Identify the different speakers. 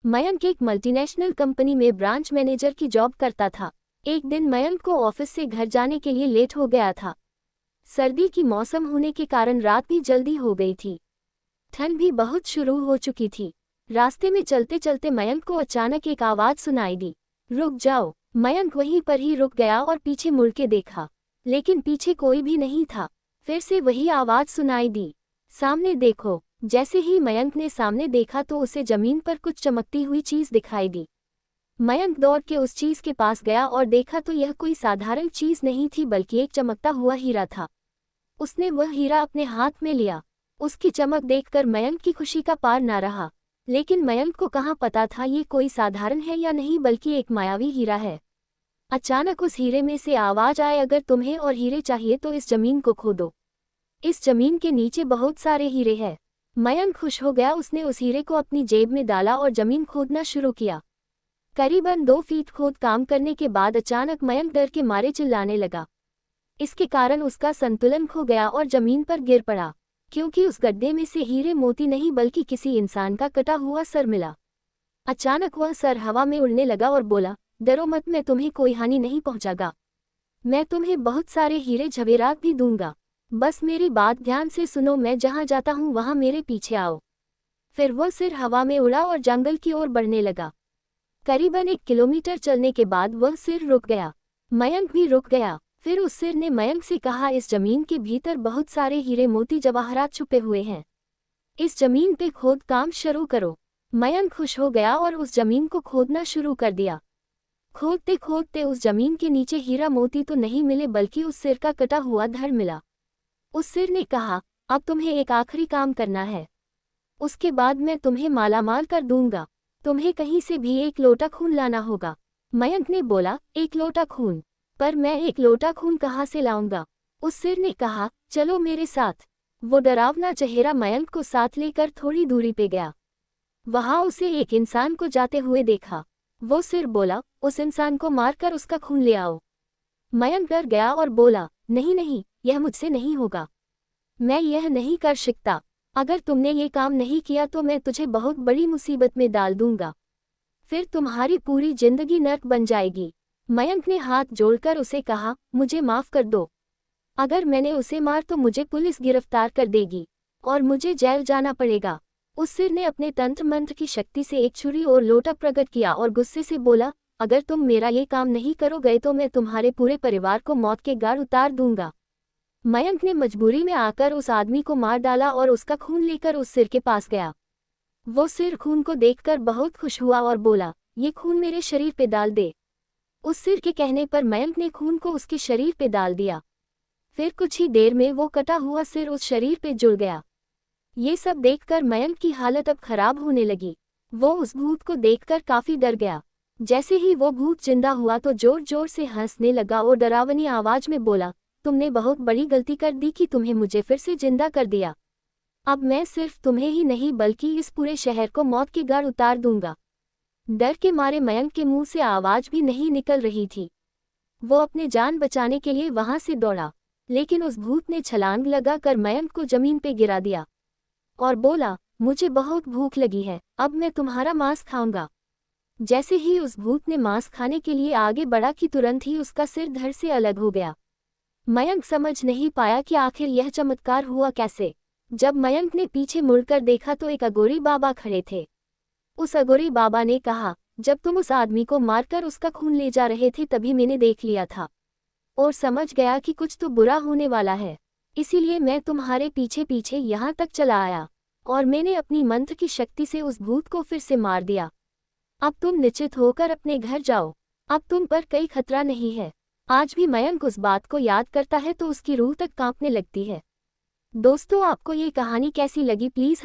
Speaker 1: मयंक एक multinational company में branch manager की जॉब करता था। एक दिन मयंक को ऑफिस से घर जाने के लिए लेट हो गया था। सर्दी की मौसम होने के कारण रात भी जल्दी हो गई थी। ठंड भी बहुत शुरू हो चुकी थी। रास्ते में चलते चलते मयंक को अचानक एक आवाज सुनाई दी, रुक जाओ। मयंक वहीं पर ही रुक गया और पीछे मुड़ के देखा, लेकिन पीछे कोई भी नहीं था। फिर से वही आवाज सुनाई दी, सामने देखो। जैसे ही मयंक ने सामने देखा तो उसे जमीन पर कुछ चमकती हुई चीज दिखाई दी। मयंक दौड़ के उस चीज के पास गया और देखा तो यह कोई साधारण चीज नहीं थी बल्कि एक चमकता हुआ हीरा था। उसने वह हीरा अपने हाथ में लिया। उसकी चमक देखकर मयंक की खुशी का पार ना रहा। लेकिन मयंक को कहाँ पता था ये कोई साधारण है या नहीं बल्कि एक मायावी हीरा है। अचानक उस हीरे में से आवाज आए, अगर तुम्हें और हीरे चाहिए तो इस जमीन को खोदो। इस जमीन के नीचे बहुत सारे हीरे हैं। मयंक खुश हो गया। उसने उस हीरे को अपनी जेब में डाला और जमीन खोदना शुरू किया। करीबन 2 फीट खोद काम करने के बाद अचानक मयंक डर के मारे चिल्लाने लगा। इसके कारण उसका संतुलन खो गया और जमीन पर गिर पड़ा, क्योंकि उस गड्ढे में से हीरे मोती नहीं बल्कि किसी इंसान का कटा हुआ सर मिला। अचानक वह सर हवा में उड़ने लगा और बोला, डरो मत, मैं तुम्हें कोई हानि नहीं पहुंचागा। मैं तुम्हें बहुत सारे हीरे जवेरात भी दूंगा। बस मेरी बात ध्यान से सुनो, मैं जहां जाता हूं वहां मेरे पीछे आओ। फिर वह सिर हवा में उड़ा और जंगल की ओर बढ़ने लगा। करीबन 1 किलोमीटर चलने के बाद वह सिर रुक गया। मयंक भी रुक गया। फिर उस सिर ने मयंक से कहा, इस जमीन के भीतर बहुत सारे हीरे मोती जवाहरात छुपे हुए हैं। इस जमीन पे खोद काम शुरू करो। मयंक खुश हो गया और उस जमीन को खोदना शुरू कर दिया। खोदते खोदते उस जमीन के नीचे हीरा मोती तो नहीं मिले बल्कि उस सिर का कटा हुआ धड़ मिला। उस सिर ने कहा, अब तुम्हें एक आखिरी काम करना है, उसके बाद मैं तुम्हें मालामाल कर दूंगा। तुम्हें कहीं से भी 1 लोटा खून लाना होगा। मयंक ने बोला, 1 लोटा खून? पर मैं 1 लोटा खून कहाँ से लाऊंगा? उस सिर ने कहा, चलो मेरे साथ। वो डरावना चेहरा मयंक को साथ लेकर थोड़ी दूरी पे गया। वहां उसे एक इंसान को जाते हुए देखा। वो सिर बोला, उस इंसान को मारकर उसका खून ले आओ। मयंक डर गया और बोला, नहीं नहीं, यह मुझसे नहीं होगा। मैं यह नहीं कर सकता। अगर तुमने ये काम नहीं किया तो मैं तुझे बहुत बड़ी मुसीबत में डाल दूंगा। फिर तुम्हारी पूरी जिंदगी नर्क बन जाएगी। मयंक ने हाथ जोड़कर उसे कहा, मुझे माफ कर दो। अगर मैंने उसे मार तो मुझे पुलिस गिरफ्तार कर देगी और मुझे जेल जाना पड़ेगा। उस सिर ने अपने तंत्र मंत्र की शक्ति से एक छुरी और लोटा प्रकट किया और गुस्से से बोला, अगर तुम मेरा ये काम नहीं करोगे तो मैं तुम्हारे पूरे परिवार को मौत के घाट उतार दूंगा। मयंक ने मजबूरी में आकर उस आदमी को मार डाला और उसका खून लेकर उस सिर के पास गया। वो सिर खून को देखकर बहुत खुश हुआ और बोला, ये खून मेरे शरीर पे डाल दे। उस सिर के कहने पर मयंक ने खून को उसके शरीर पे डाल दिया। फिर कुछ ही देर में वो कटा हुआ सिर उस शरीर पे जुड़ गया। ये सब देखकर मयंक की हालत अब खराब होने लगी। वो उस भूत को देखकर काफी डर गया। जैसे ही वो भूत जिंदा हुआ तो जोर जोर से हंसने लगा और डरावनी आवाज में बोला, तुमने बहुत बड़ी गलती कर दी कि तुम्हें मुझे फिर से जिंदा कर दिया। अब मैं सिर्फ तुम्हें ही नहीं बल्कि इस पूरे शहर को मौत के घाट उतार दूंगा। डर के मारे मयंक के मुंह से आवाज भी नहीं निकल रही थी। वो अपने जान बचाने के लिए वहां से दौड़ा, लेकिन उस भूत ने छलांग लगाकर मयंक को जमीन पे गिरा दिया और बोला, मुझे बहुत भूख लगी है, अब मैं तुम्हारा मांस खाऊंगा। जैसे ही उस भूत ने मांस खाने के लिए आगे बढ़ा कि तुरंत ही उसका सिर धड़ से अलग हो गया। मयंक समझ नहीं पाया कि आखिर यह चमत्कार हुआ कैसे। जब मयंक ने पीछे मुड़कर देखा तो एक अघोरी बाबा खड़े थे। उस अघोरी बाबा ने कहा, जब तुम उस आदमी को मारकर उसका खून ले जा रहे थे तभी मैंने देख लिया था और समझ गया कि कुछ तो बुरा होने वाला है। इसीलिए मैं तुम्हारे पीछे पीछे यहाँ तक चला आया और मैंने अपनी मंत्र की शक्ति से उस भूत को फिर से मार दिया। अब तुम निश्चित होकर अपने घर जाओ। अब तुम पर कोई खतरा नहीं है। आज भी मयंक उस बात को याद करता है तो उसकी रूह तक कांपने लगती है। दोस्तों, आपको ये कहानी कैसी लगी? प्लीज़